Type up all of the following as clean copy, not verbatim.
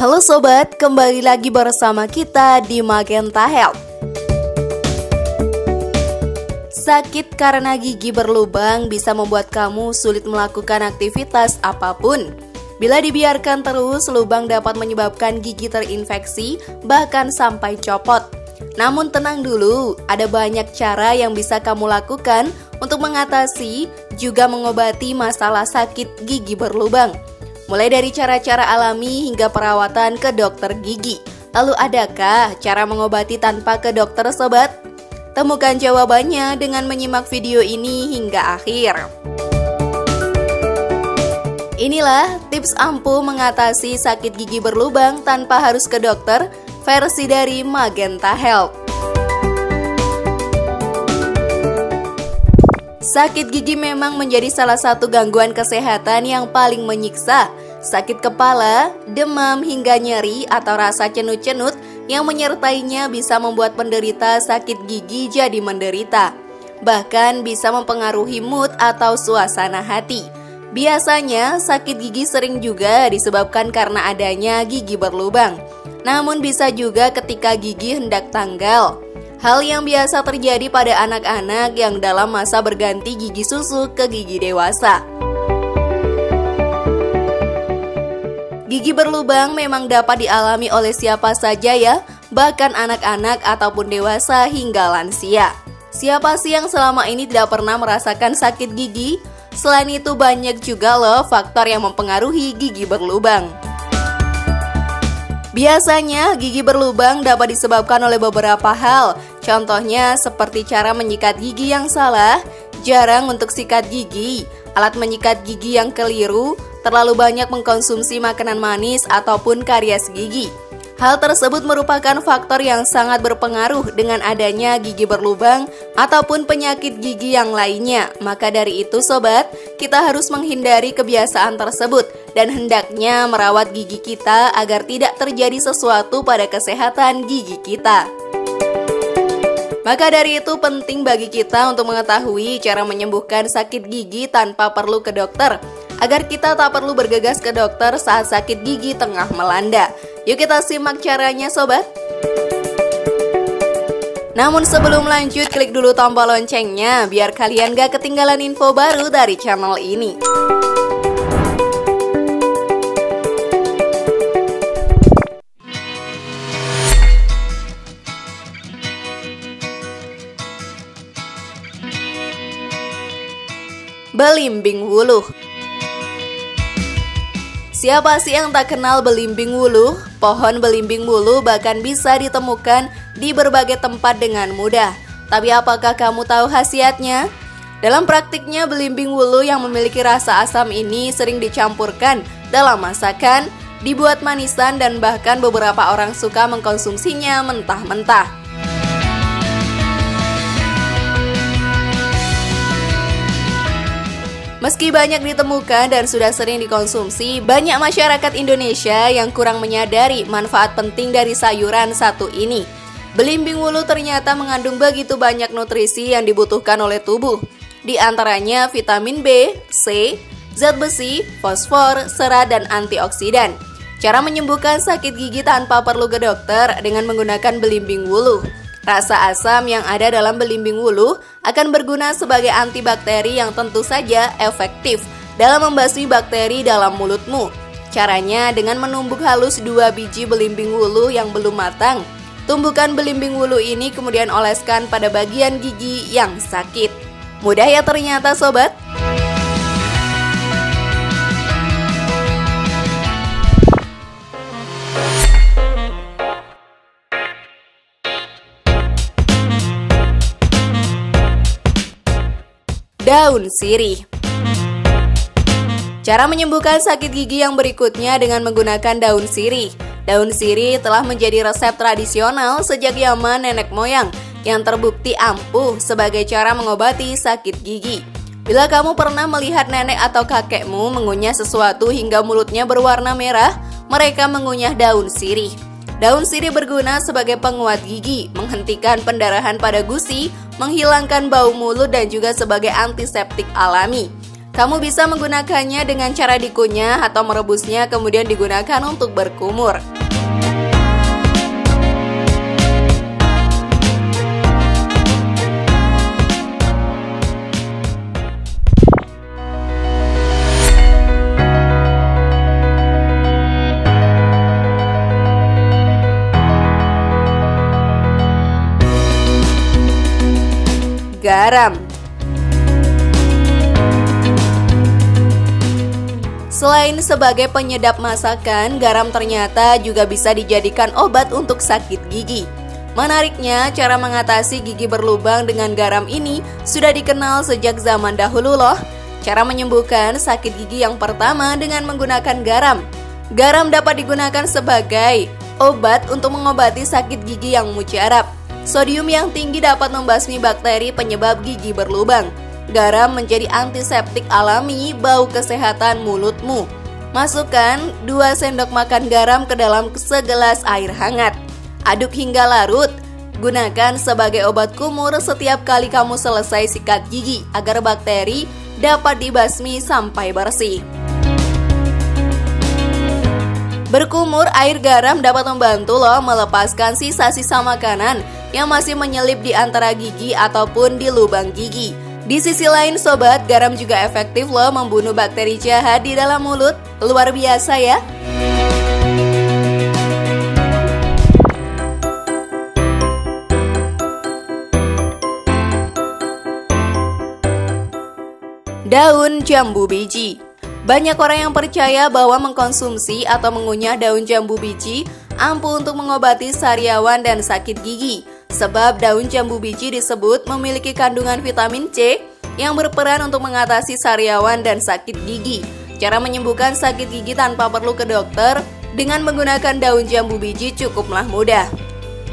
Halo sobat, kembali lagi bersama kita di Magenta Health. Sakit karena gigi berlubang bisa membuat kamu sulit melakukan aktivitas apapun. Bila dibiarkan terus, lubang dapat menyebabkan gigi terinfeksi, bahkan sampai copot. Namun tenang dulu, ada banyak cara yang bisa kamu lakukan untuk mengatasi juga mengobati masalah sakit gigi berlubang. Mulai dari cara-cara alami hingga perawatan ke dokter gigi. Lalu adakah cara mengobati tanpa ke dokter sobat? Temukan jawabannya dengan menyimak video ini hingga akhir. Inilah tips ampuh mengatasi sakit gigi berlubang tanpa harus ke dokter, versi dari Magenta Health. Sakit gigi memang menjadi salah satu gangguan kesehatan yang paling menyiksa. Sakit kepala, demam, hingga nyeri atau rasa cenut-cenut yang menyertainya bisa membuat penderita sakit gigi jadi menderita. Bahkan bisa mempengaruhi mood atau suasana hati. Biasanya sakit gigi sering juga disebabkan karena adanya gigi berlubang. Namun bisa juga ketika gigi hendak tanggal. Hal yang biasa terjadi pada anak-anak yang dalam masa berganti gigi susu ke gigi dewasa. Gigi berlubang memang dapat dialami oleh siapa saja ya, bahkan anak-anak ataupun dewasa hingga lansia. Siapa sih yang selama ini tidak pernah merasakan sakit gigi? Selain itu banyak juga loh faktor yang mempengaruhi gigi berlubang. Biasanya gigi berlubang dapat disebabkan oleh beberapa hal. Contohnya seperti cara menyikat gigi yang salah, jarang untuk sikat gigi, alat menyikat gigi yang keliru, terlalu banyak mengkonsumsi makanan manis ataupun karies gigi. Hal tersebut merupakan faktor yang sangat berpengaruh dengan adanya gigi berlubang ataupun penyakit gigi yang lainnya. Maka dari itu sobat, kita harus menghindari kebiasaan tersebut dan hendaknya merawat gigi kita agar tidak terjadi sesuatu pada kesehatan gigi kita. Maka dari itu penting bagi kita untuk mengetahui cara menyembuhkan sakit gigi tanpa perlu ke dokter, agar kita tak perlu bergegas ke dokter saat sakit gigi tengah melanda. Yuk kita simak caranya sobat. Namun sebelum lanjut, klik dulu tombol loncengnya biar kalian gak ketinggalan info baru dari channel ini. Belimbing wuluh. Siapa sih yang tak kenal belimbing wuluh? Pohon belimbing wuluh bahkan bisa ditemukan di berbagai tempat dengan mudah. Tapi apakah kamu tahu khasiatnya? Dalam praktiknya, belimbing wuluh yang memiliki rasa asam ini sering dicampurkan dalam masakan, dibuat manisan, dan bahkan beberapa orang suka mengkonsumsinya mentah-mentah. Meski banyak ditemukan dan sudah sering dikonsumsi, banyak masyarakat Indonesia yang kurang menyadari manfaat penting dari sayuran satu ini. Belimbing wuluh ternyata mengandung begitu banyak nutrisi yang dibutuhkan oleh tubuh. Di antaranya vitamin B, C, zat besi, fosfor, serat, dan antioksidan. Cara menyembuhkan sakit gigi tanpa perlu ke dokter dengan menggunakan belimbing wuluh. Rasa asam yang ada dalam belimbing wuluh akan berguna sebagai antibakteri yang tentu saja efektif dalam membasmi bakteri dalam mulutmu. Caranya dengan menumbuk halus 2 biji belimbing wuluh yang belum matang. Tumbukan belimbing wuluh ini kemudian oleskan pada bagian gigi yang sakit. Mudah ya ternyata sobat. Daun sirih. Cara menyembuhkan sakit gigi yang berikutnya dengan menggunakan daun sirih. Daun sirih telah menjadi resep tradisional sejak zaman nenek moyang yang terbukti ampuh sebagai cara mengobati sakit gigi. Bila kamu pernah melihat nenek atau kakekmu mengunyah sesuatu hingga mulutnya berwarna merah, mereka mengunyah daun sirih. Daun sirih berguna sebagai penguat gigi, menghentikan pendarahan pada gusi, menghilangkan bau mulut, dan juga sebagai antiseptik alami. Kamu bisa menggunakannya dengan cara dikunyah atau merebusnya kemudian digunakan untuk berkumur. Garam. Selain sebagai penyedap masakan, garam ternyata juga bisa dijadikan obat untuk sakit gigi. Menariknya, cara mengatasi gigi berlubang dengan garam ini sudah dikenal sejak zaman dahulu loh. Cara menyembuhkan sakit gigi yang pertama dengan menggunakan garam. Garam dapat digunakan sebagai obat untuk mengobati sakit gigi yang mujarab. Sodium yang tinggi dapat membasmi bakteri penyebab gigi berlubang. Garam menjadi antiseptik alami bau kesehatan mulutmu. Masukkan 2 sendok makan garam ke dalam segelas air hangat. Aduk hingga larut. Gunakan sebagai obat kumur setiap kali kamu selesai sikat gigi agar bakteri dapat dibasmi sampai bersih. Berkumur air garam dapat membantu loh melepaskan sisa-sisa makanan yang masih menyelip di antara gigi ataupun di lubang gigi. Di sisi lain sobat, garam juga efektif loh membunuh bakteri jahat di dalam mulut. Luar biasa ya. Daun jambu biji. Banyak orang yang percaya bahwa mengkonsumsi atau mengunyah daun jambu biji ampuh untuk mengobati sariawan dan sakit gigi. Sebab daun jambu biji disebut memiliki kandungan vitamin C yang berperan untuk mengatasi sariawan dan sakit gigi. Cara menyembuhkan sakit gigi tanpa perlu ke dokter dengan menggunakan daun jambu biji cukuplah mudah.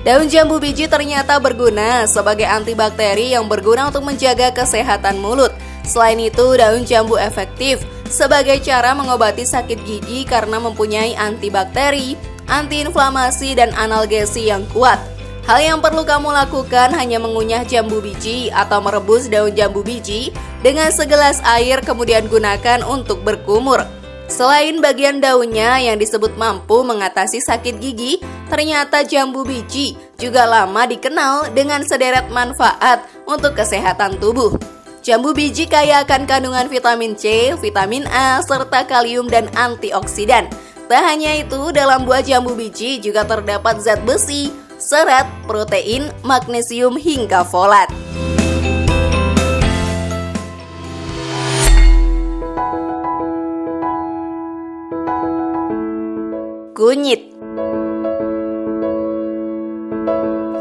Daun jambu biji ternyata berguna sebagai antibakteri yang berguna untuk menjaga kesehatan mulut. Selain itu, daun jambu efektif sebagai cara mengobati sakit gigi karena mempunyai antibakteri, antiinflamasi, dan analgesi yang kuat. Hal yang perlu kamu lakukan hanya mengunyah jambu biji atau merebus daun jambu biji dengan segelas air kemudian gunakan untuk berkumur. Selain bagian daunnya yang disebut mampu mengatasi sakit gigi, ternyata jambu biji juga lama dikenal dengan sederet manfaat untuk kesehatan tubuh. Jambu biji kaya akan kandungan vitamin C, vitamin A, serta kalium dan antioksidan. Tak hanya itu, dalam buah jambu biji juga terdapat zat besi, serat, protein, magnesium, hingga folat. Kunyit.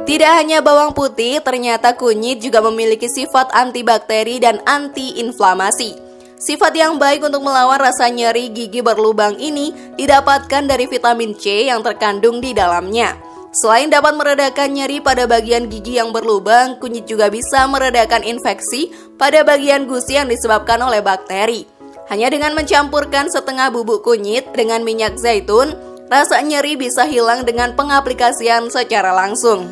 Tidak hanya bawang putih, ternyata kunyit juga memiliki sifat antibakteri dan antiinflamasi. Sifat yang baik untuk melawan rasa nyeri gigi berlubang ini didapatkan dari vitamin C yang terkandung di dalamnya. Selain dapat meredakan nyeri pada bagian gigi yang berlubang, kunyit juga bisa meredakan infeksi pada bagian gusi yang disebabkan oleh bakteri. Hanya dengan mencampurkan setengah bubuk kunyit dengan minyak zaitun, rasa nyeri bisa hilang dengan pengaplikasian secara langsung.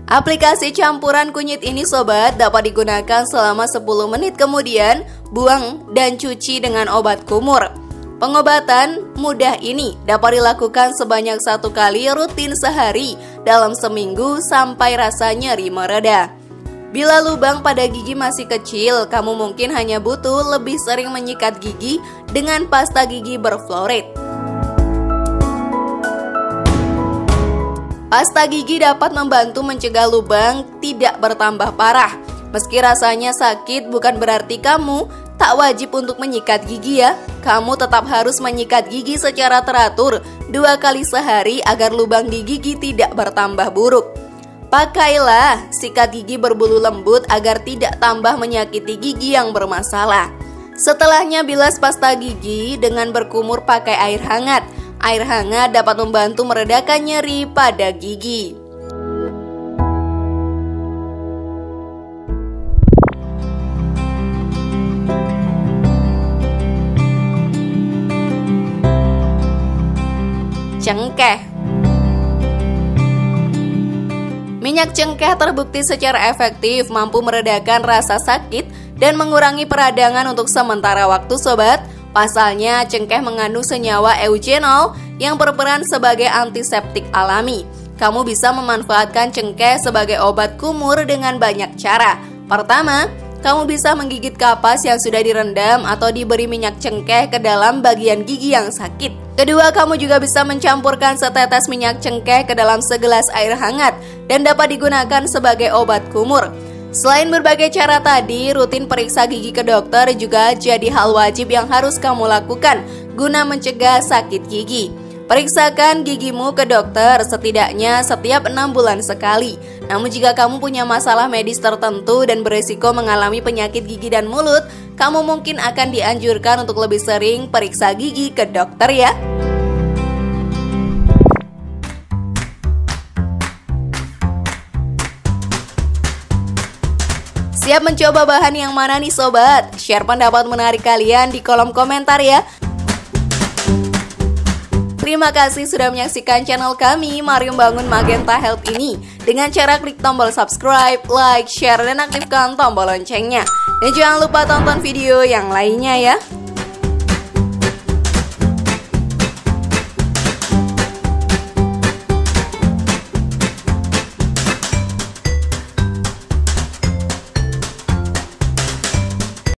Aplikasi campuran kunyit ini sobat dapat digunakan selama 10 menit kemudian buang dan cuci dengan obat kumur. Pengobatan mudah ini dapat dilakukan sebanyak 1 kali rutin sehari dalam seminggu sampai rasa nyeri mereda. Bila lubang pada gigi masih kecil, kamu mungkin hanya butuh lebih sering menyikat gigi dengan pasta gigi berfluorid. Pasta gigi dapat membantu mencegah lubang tidak bertambah parah. Meski rasanya sakit, bukan berarti kamu tak wajib untuk menyikat gigi ya. Kamu tetap harus menyikat gigi secara teratur 2 kali sehari agar lubang di gigi tidak bertambah buruk. Pakailah sikat gigi berbulu lembut agar tidak tambah menyakiti gigi yang bermasalah. Setelahnya bilas pasta gigi dengan berkumur pakai air hangat. Air hangat dapat membantu meredakan nyeri pada gigi. Cengkeh. Minyak cengkeh terbukti secara efektif mampu meredakan rasa sakit dan mengurangi peradangan untuk sementara waktu sobat. Pasalnya, cengkeh mengandung senyawa eugenol yang berperan sebagai antiseptik alami. Kamu bisa memanfaatkan cengkeh sebagai obat kumur dengan banyak cara. Pertama, kamu bisa menggigit kapas yang sudah direndam atau diberi minyak cengkeh ke dalam bagian gigi yang sakit. Kedua, kamu juga bisa mencampurkan setetes minyak cengkeh ke dalam segelas air hangat dan dapat digunakan sebagai obat kumur. Selain berbagai cara tadi, rutin periksa gigi ke dokter juga jadi hal wajib yang harus kamu lakukan guna mencegah sakit gigi. Periksakan gigimu ke dokter setidaknya setiap 6 bulan sekali. Namun jika kamu punya masalah medis tertentu dan beresiko mengalami penyakit gigi dan mulut, kamu mungkin akan dianjurkan untuk lebih sering periksa gigi ke dokter ya. Siap mencoba bahan yang mana nih sobat? Share pendapat menarik kalian di kolom komentar ya. Terima kasih sudah menyaksikan channel kami Mari Membangun Magenta Health ini dengan cara klik tombol subscribe, like, share, dan aktifkan tombol loncengnya. Dan jangan lupa tonton video yang lainnya ya.